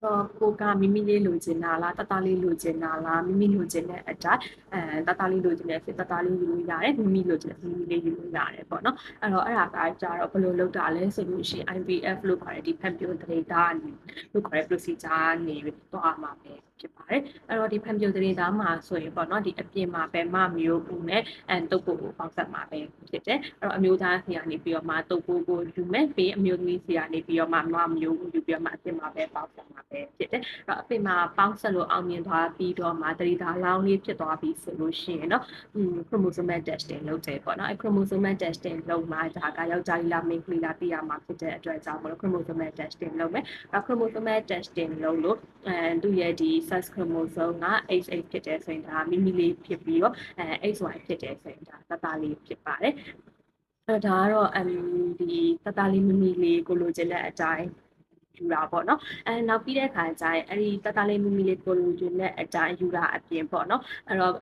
ကိုကမိမိလေးလိုချင်တာလားတသားလေးလိုချင်တာလားမိမိလိုချင်တဲ့အတိုင်းတသားလေးလိုချင်တဲ့ဖြစ်တသားလေးယူလို့ရတယ်မိမိလိုချင်တဲ့မိမိလေးယူလို့ရတယ်ပေါ့နော်အဲ့တော့အဲ့ဒါကကြတော့ဘယ်လိုလုပ်တာလဲဆိုလို့ရှိရင် IVF လို့ခေါ်တဲ့ဒီဖက်ပြိုတရေသားလို့ခေါ်တဲ့ procedure နေတော့မှာပဲဖြစ်ပါတယ်အဲ့တော့ဒီဖက်ပြိုတရေသားမှာဆိုရင်ပေါ့နော်ဒီအပြင်မှာပဲမမျိုးဘူးနဲ့တုပ်ဖို့ပေါက်ဆက်မှာပဲဖြစ်တယ်အဲ့တော့အမျိုးသားစီကနေပြီးတော့မှတုပ်ဖို့ကိုယူမယ်ပြီးအမျိုးသမီးစီကနေပြီးတော့မှမမျိုးဘူးယူပြီးတော့မှအပြင်မှာပဲပေါက်ဆက်မှာပဲဖြစ်တယ်အဲ့တော့အပြင်မှာပေါက်ဆက်လို့အောင်မြင်သွားပြီးတော့မှတရေသားလောင်းလေးဖြစ်သွားပြီဆိုလို့ရှိရင်တော့chromosomal testing လုပ်တယ်ပေါ့နော်အဲ့ chromosomal testing လုပ်မှဒါကယောက်ျားလေးလားမိန်းကလေးလားသိရမှာဖြစ်တဲ့အတွက်ကြောင့်မလို့ chromosomal testing လုပ်မယ်အဲ့ chromosomal testing လုပ်လို့သူရဲ့ဒီ sex chromosome က XX ဖြစ်တယ်ဆိုရင်ဒါမိမိလေးဖြစ်ပြီးတော့XY ဖြစ်တယ်ဆိုရင်ဒါတသားလေးဖြစ်ပါတယ်အဲ့ဒါကတော့ဒီတသားလေးမိမိလေးကိုလိုချင်တဲ့အတိုင်းယူတာပေါ့နော်နောက်ပြီးတဲ့ခါကျရင်အဲ့ဒီတသားလေးမိမိလေးကိုလိုချင်တဲ့အတိုင်းယူတာအပြင်ပေါ့နော်အဲ့တော့